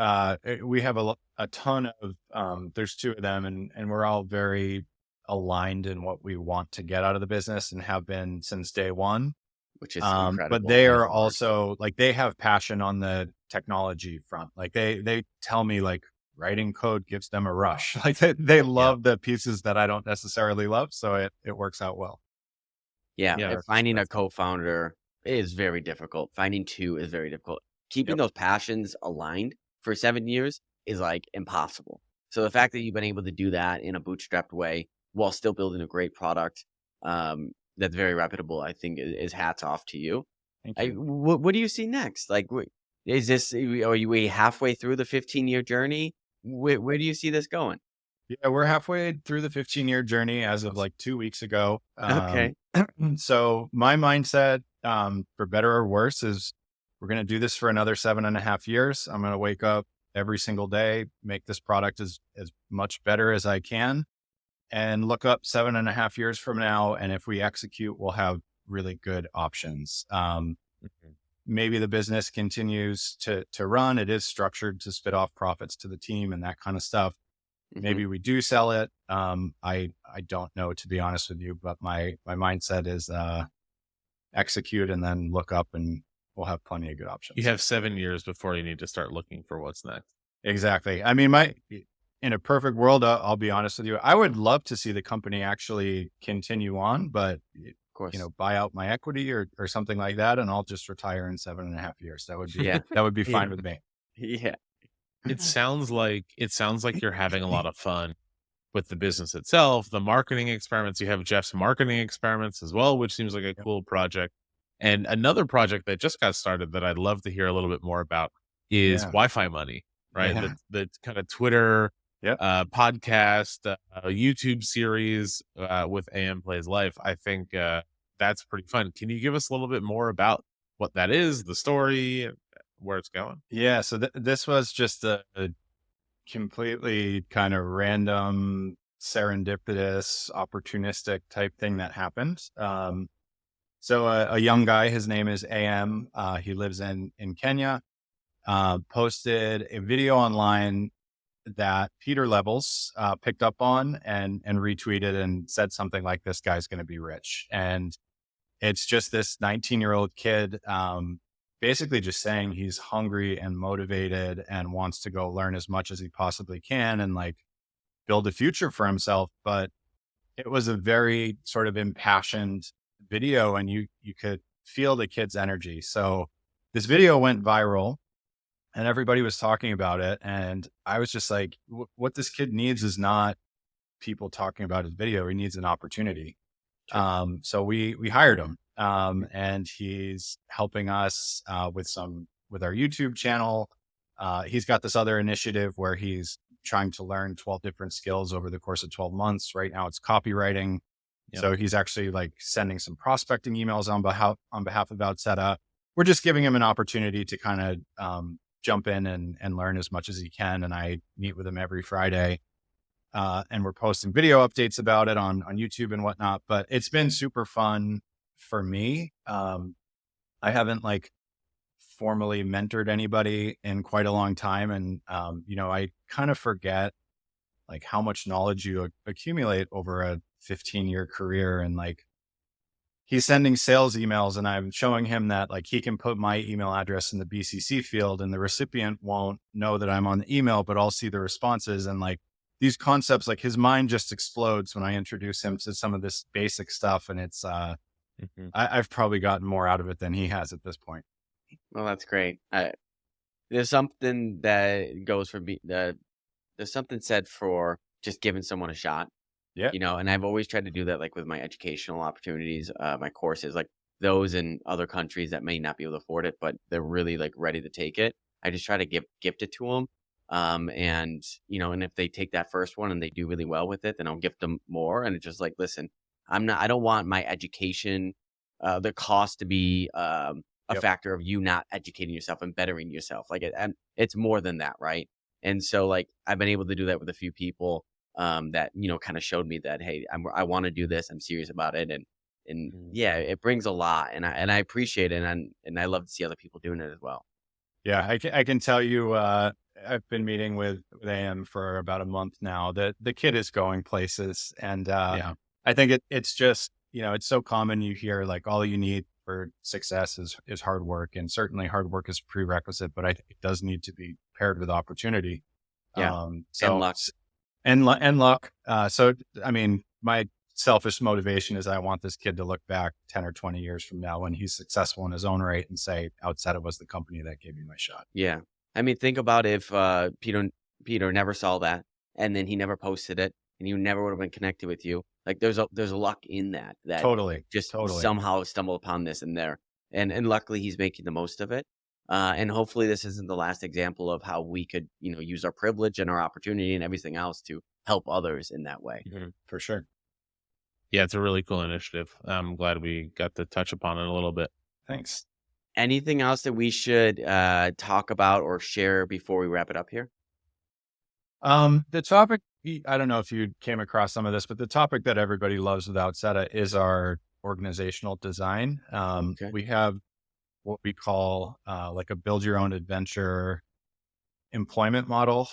We have a ton of, there's two of them, and we're all very aligned in what we want to get out of the business and have been since day one. Which is But incredible they and are hard. also like, they have passion on the technology front. Like they tell me like writing code gives them a rush. Like they Yeah, love the pieces that I don't necessarily love. So it works out well. Yeah, yeah. and finding a That's co-founder is very difficult. Finding two is very difficult. keeping Yep. those passions aligned for 7 years is like impossible. So the fact that you've been able to do that in a bootstrapped way while still building a great product, that's very reputable, I think is hats off to you. Thank you. What do you see next? Like, is this, are you way halfway through the 15-year journey? Where do you see this going? Yeah, we're halfway through the 15-year journey as of like 2 weeks ago. Okay. So my mindset, for better or worse, is we're going to do this for another 7.5 years. I'm going to wake up every single day, make this product as much better as I can, and look up 7.5 years from now. And if we execute, we'll have really good options. Mhm. Maybe the business continues to run. It is structured to spit off profits to the team and that kind of stuff. Hmm. Maybe we do sell it. I don't know, to be honest with you, but my mindset is execute and then look up, and we'll have plenty of good You options. have 7 years before you need to start looking for what's next. Exactly. I mean, in a perfect world, I'll be honest with you, I would love to see the company actually continue on, but Of course. buy out my equity or something like that, and I'll just retire in 7.5 years. That would be Yeah. that would be Yeah. fine with me. Yeah. It sounds like you're having a lot of fun with the business itself, the marketing experiments. You have Jeff's marketing experiments as well, which seems like a Yep. cool project. And another project that just got started that I'd love to hear a little bit more about is Yeah. Wi-Fi Money, right? Yeah. The kind of Twitter Yep. podcast, YouTube series with AM Plays Life. I think that's pretty fun. Can you give us a little bit more about what that is, the story, where it's going? Yeah. So this was just a completely kind of random, serendipitous, opportunistic type thing that happened. So a young guy, his name is AM. He lives in Kenya. Posted a video online that Peter Levels picked up on and retweeted and said something like, "This guy's going to be rich." And it's just this 19-year-old kid, basically just saying he's hungry and motivated and wants to go learn as much as he possibly can and like build a future for himself. But it was a very sort of impassioned video, and you could feel the kid's energy. So this video went viral and everybody was talking about it. And I was just like, what this kid needs is not people talking about his video. He needs an opportunity. Sure. So we hired him, and he's helping us with our YouTube channel. He's got this other initiative where he's trying to learn 12 different skills over the course of 12 months. Right now, it's copywriting. Yep. So he's actually like sending some prospecting emails on behalf of Outseta. We're just giving him an opportunity to kind of jump in and learn as much as he can. And I meet with him every Friday. And we're posting video updates about it on YouTube and whatnot, but it's been super fun for me. I haven't like formally mentored anybody in quite a long time. And, I kind of forget like how much knowledge you accumulate over a 15-year career. And like, he's sending sales emails and I'm showing him that like he can put my email address in the BCC field and the recipient won't know that I'm on the email, but I'll see the responses. And like these concepts, like his mind just explodes when I introduce him to some of this basic stuff. And it's, Mhm. I've probably gotten more out of it than he has at this point. Well, that's great. There's something that goes for there's something said for just giving someone a shot, Yeah. and I've always tried to do that, like with my educational opportunities, my courses, like those in other countries that may not be able to afford it, but they're really like ready to take it. I just try to gift it to them. And if they take that first one and they do really well with it, then I'll gift them more. And it's just like, listen, I don't want my education, the cost to be, a Yep. factor of you not educating yourself and bettering yourself. Like and it's more than that, right? And so like I've been able to do that with a few people that kind of showed me that, hey, I want to do this. I'm serious about it, and Mhm. yeah, it brings a lot, and I appreciate it, and I love to see other people doing it as well. Yeah. I can tell you, I've been meeting with AM for about a month now. The kid is going places. And, Yeah. I think it's just, it's so common. You hear like all you need for success is hard work, and certainly hard work is a prerequisite, but I think it does need to be paired with opportunity. Yeah, So and luck. and luck. So, I mean, my selfish motivation is I want this kid to look back 10 or 20 years from now when he's successful in his own right and say, Outseta was the company that gave me my shot. Yeah. I mean, think about if Peter never saw that and then he never posted it and he never would have been connected with you. Like there's a luck in that Totally. just Totally. somehow stumbled upon this in there. And luckily he's making the most of it. And hopefully this isn't the last example of how we could, use our privilege and our opportunity and everything else to help others in that way. For sure. Yeah, it's a really cool initiative. I'm glad we got to touch upon it a little bit. Thanks. Anything else that we should talk about or share before we wrap it up here? The topic, I don't know if you came across some of this, but the topic that everybody loves with Outseta is our organizational design. Okay. We have what we call like a build your own adventure employment model,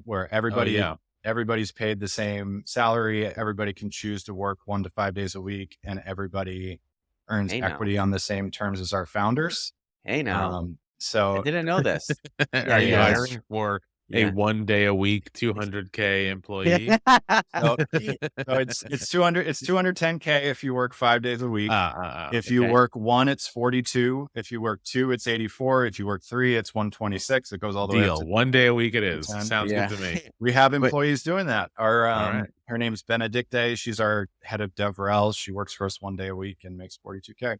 where everybody's paid the same salary. Everybody can choose to work 1 to 5 days a week, and everybody earns Hey, now. equity on the same terms as our founders. Hey, now. I So didn't know this. Are you yeah, hiring for a Yeah. 1 day a week, 200K employee? so it's 200, it's 210K if you work 5 days a week. If you Okay. work 1, it's 42. If you work 2, it's 84. If you work 3, it's 126. It goes all the way up Deal. to 1 day a week it is. 10. Sounds Yeah. good to me. We have But- employees doing that. Our right. her name's Benedicte. She's our head of DevRel. She works for us 1 day a week and makes 42K.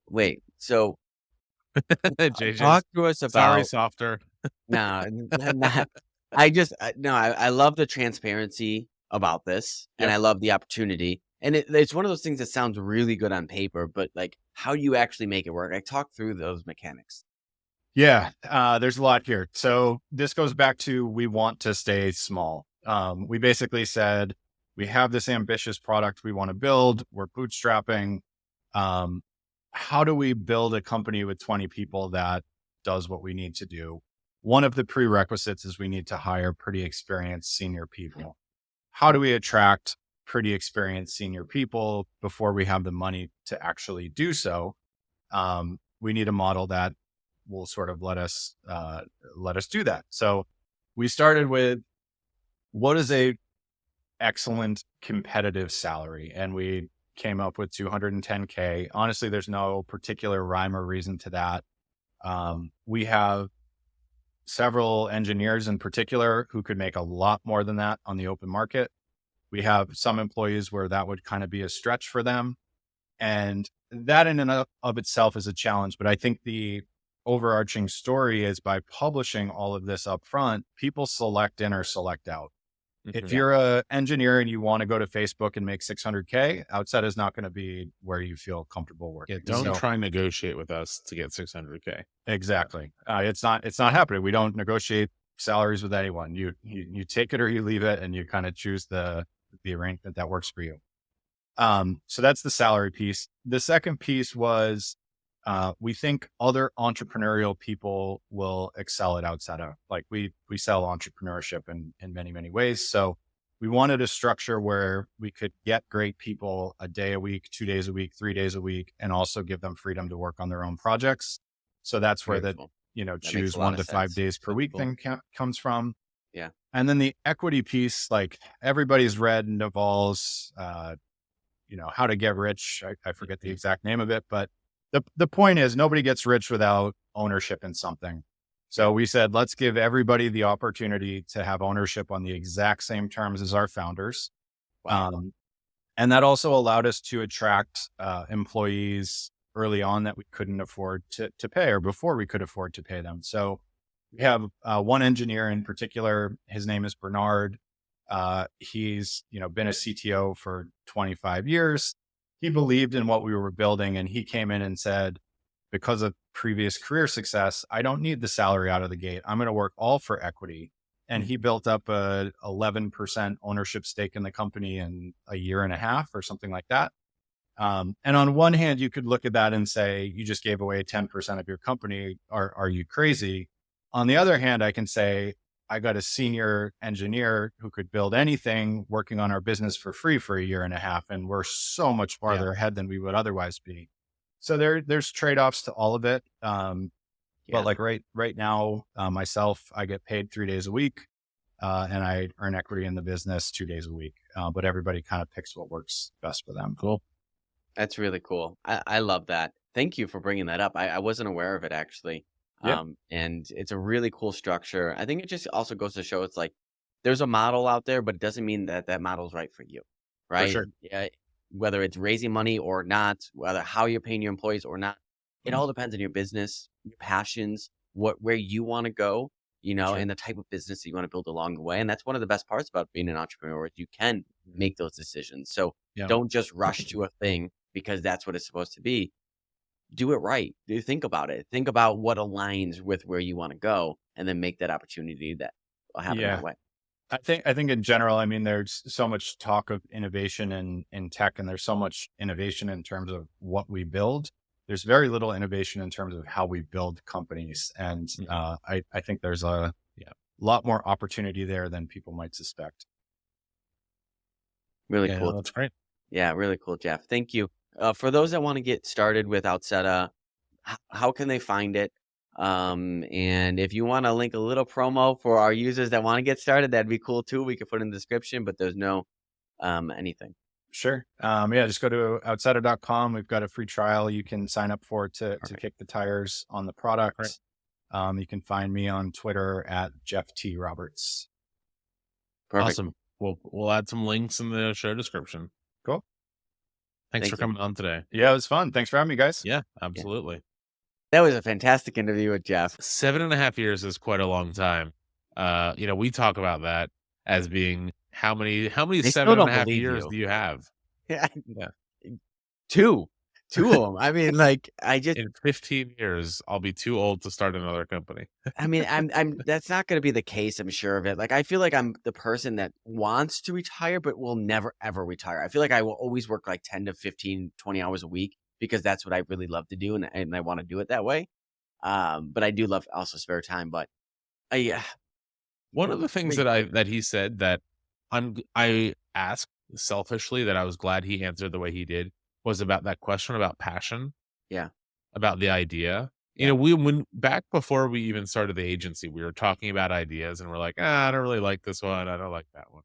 Wait, so JJ, talk to us about sorry, softer. no, not, I love the transparency about this and Yep. I love the opportunity. And it's one of those things that sounds really good on paper, but like how do you actually make it work? I talk through those mechanics. Yeah, there's a lot here. So this goes back to we want to stay small. We basically said we have this ambitious product we want to build. We're bootstrapping. How do we build a company with 20 people that does what we need to do? One of the prerequisites is we need to hire pretty experienced senior people. How do we attract pretty experienced senior people before we have the money to actually do so? We need a model that will sort of let us do that. So we started with what is a excellent competitive salary, and we came up with 210K. Honestly, there's no particular rhyme or reason to that. We have several engineers in particular who could make a lot more than that on the open market. We have some employees where that would kind of be a stretch for them. And that in and of itself is a challenge. But I think the overarching story is by publishing all of this up front, people select in or select out. If you're an engineer and you want to go to Facebook and make 600K, Outseta is not going to be where you feel comfortable working. Yeah, don't try and negotiate with us to get 600K. Exactly. It's not happening. We don't negotiate salaries with anyone. You take it or you leave it, and you kind of choose the arrangement that works for you. So that's the salary piece. The second piece was, we think other entrepreneurial people will excel at Outseta. Like we sell entrepreneurship in many, many ways. So we wanted a structure where we could get great people a day a week, 2 days a week, 3 days a week, and also give them freedom to work on their own projects. So that's where Very cool. That choose makes a lot 1 of to 5 sense. days per Super week cool. thing comes from. Yeah. And then the equity piece, like everybody's read Naval's, How to Get Rich. I forget the exact name of it, but the point is nobody gets rich without ownership in something. So we said, let's give everybody the opportunity to have ownership on the exact same terms as our founders. Wow. And that also allowed us to attract employees early on that we couldn't afford to pay, or before we could afford to pay them. So we have one engineer in particular. His name is Bernard. He's been a CTO for 25 years. He believed in what we were building, and he came in and said, because of previous career success, I don't need the salary out of the gate. I'm going to work all for equity. And he built up a 11% ownership stake in the company in a year and a half or something like that. And on one hand, you could look at that and say, you just gave away 10% of your company. Are you crazy? On the other hand, I can say, I got a senior engineer who could build anything working on our business for free for a year and a half. And we're so much farther ahead than we would otherwise be. So there's trade-offs to all of it. But like right now, myself, I get paid 3 days a week. and I earn equity in the business 2 days a week. But everybody kind of picks what works best for them. Cool. That's really cool. I love that. Thank you for bringing that up. I wasn't aware of it actually. Yeah. And it's a really cool structure. I think it just also goes to show it's like there's a model out there, but it doesn't mean that that model is right for you, For right? sure. Yeah, whether it's raising money or not, whether how you're paying your employees or not, it all depends on your business, your passions, where you want to go, Sure. and the type of business that you want to build along the way. And that's one of the best parts about being an entrepreneur is you can make those decisions. So Yeah. don't just rush to a thing because that's what it's supposed to be. Do it right. Think about it. Think about what aligns with where you want to go, and then make that opportunity that will happen Yeah. that way. I think in general, I mean, there's so much talk of innovation in tech, and there's so much innovation in terms of what we build. There's very little innovation in terms of how we build companies. And I think there's a lot more opportunity there than people might suspect. Really Yeah, cool. that's great. Yeah, really cool, Geoff. Thank you. For those that want to get started with Outseta, how can they find it? And if you want to link a little promo for our users that want to get started, that'd be cool too. We could put in the description, but there's no anything. Sure. Yeah, just go to outseta.com. We've got a free trial you can sign up for to Perfect. kick the tires on the product. Right. You can find me on Twitter at Geoff T. Roberts. Perfect. Awesome. We'll add some links in the show description. Cool. Thanks Thank for you. coming on today. Yeah, it was fun. Thanks for having me, guys. Yeah, absolutely. That was a fantastic interview with Geoff. 7.5 years is quite a long time. We talk about that as being how many They still 7.5 don't believe years you. do you have? Yeah, Yeah. two of them. I mean, like I just, In 15 years, I'll be too old to start another company. I mean, I'm. That's not going to be the case. I'm sure of it. Like, I feel like I'm the person that wants to retire, but will never ever retire. I feel like I will always work like 10 to 15, 20 hours a week because that's what I really love to do, and I want to do it that way. But I do love also spare time. But I, One of the things that he said that I asked selfishly that I was glad he answered the way he did was about that question about passion. Yeah. About the idea. Yeah. When back before we even started the agency, we were talking about ideas and we're like, I don't really like this one. I don't like that one.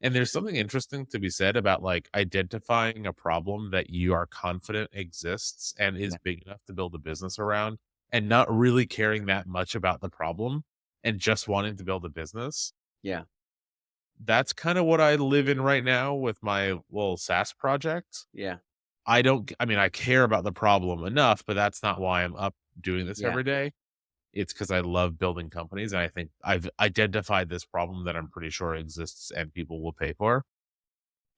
And there's something interesting to be said about like identifying a problem that you are confident exists and is big enough to build a business around and not really caring that much about the problem and just wanting to build a business. Yeah. That's kind of what I live in right now with my little SaaS project. Yeah. I care about the problem enough, but that's not why I'm up doing this Yeah. every day. It's because I love building companies. And I think I've identified this problem that I'm pretty sure exists and people will pay for.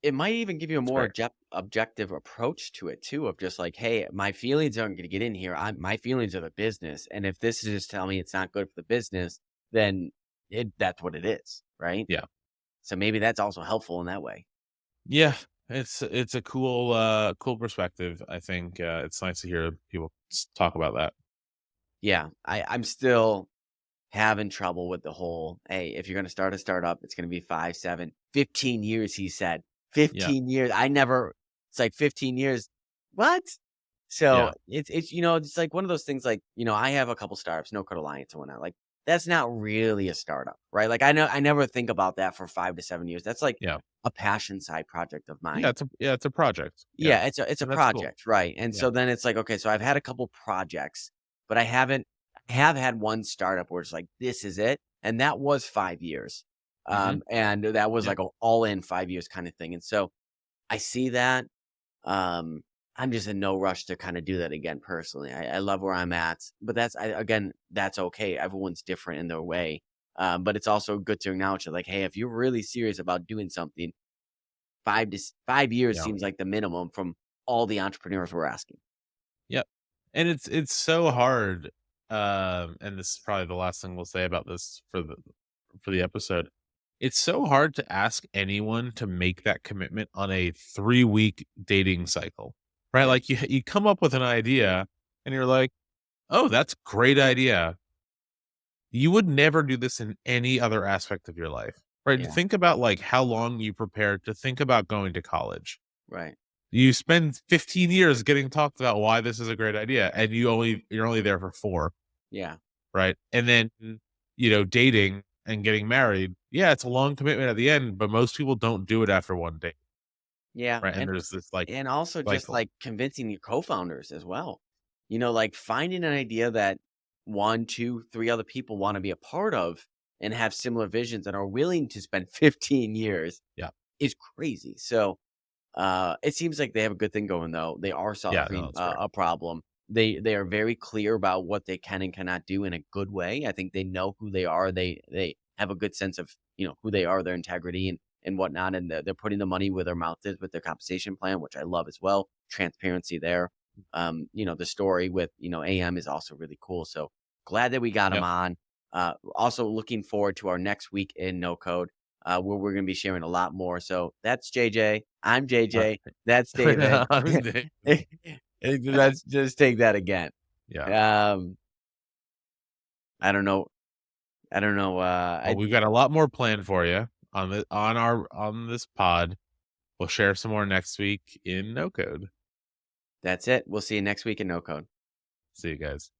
It might even give you a That's more great. objective approach to it too, of just like, hey, my feelings aren't going to get in here. My feelings are the business, and if this is just telling me it's not good for the business, then that's what it is, right? Yeah. So maybe that's also helpful in that way. Yeah. It's a cool perspective. I think it's nice to hear people talk about that. Yeah, I'm still having trouble with the whole, hey, if you're going to start a startup, it's going to be 5, 7, 15 years, he said. 15 years. It's like 15 years. What? So it's it's like one of those things like, I have a couple startups, No Code Alliance and whatnot. Like, that's not really a startup, right? Like, I never think about that for 5 to 7 years. That's like a passion side project of mine. It's a project. Yeah, it's a And that's project, right? And Yeah. so then it's like, okay, so I've had a couple projects, but I have had one startup where it's like, this is it, and that was 5 years, and that was like an all in 5 years kind of thing. And so I see that. I'm just in no rush to kind of do that again personally. I love where I'm at, but that's okay. Everyone's different in their way, but it's also good to acknowledge that, like, hey, if you're really serious about doing something, 5 years seems like the minimum from all the entrepreneurs we're asking. Yep. And it's so hard. And this is probably the last thing we'll say about this for the episode. It's so hard to ask anyone to make that commitment on a 3-week dating cycle, right? Yeah. Like you come up with an idea and you're like, oh, that's a great idea. You would never do this in any other aspect of your life, right? Yeah. Think about like how long you prepared to think about going to college. Right. You spend 15 years getting talked about why this is a great idea, and you're only there for 4, Yeah. right? And then dating and getting married, yeah, it's a long commitment at the end, but most people don't do it after one day, Yeah, right? And there's this like and also just cycle. like convincing your co-founders as well. You know, like finding an idea that one, two, three other people want to be a part of and have similar visions and are willing to spend 15 years Yeah. is crazy. So it seems like they have a good thing going though. They are Yeah, no, solving that's great. a problem. They are very clear about what they can and cannot do in a good way. I think they know who they are. They have a good sense of who they are, their integrity and whatnot, and they're putting the money where their mouth is with their compensation plan, which I love as well. Transparency there. The story with AM is also really cool. So glad that we got him Yep. on. Also looking forward to our next week in No Code, where we're going to be sharing a lot more. So that's JJ. I'm Uh, JJ. That's David. I'm Dave. Let's just take that again. Yeah. Um, I don't know. I don't know. Well, we've got a lot more planned for you on this pod. We'll share some more next week in No Code. That's it. We'll see you next week in No Code. See you guys.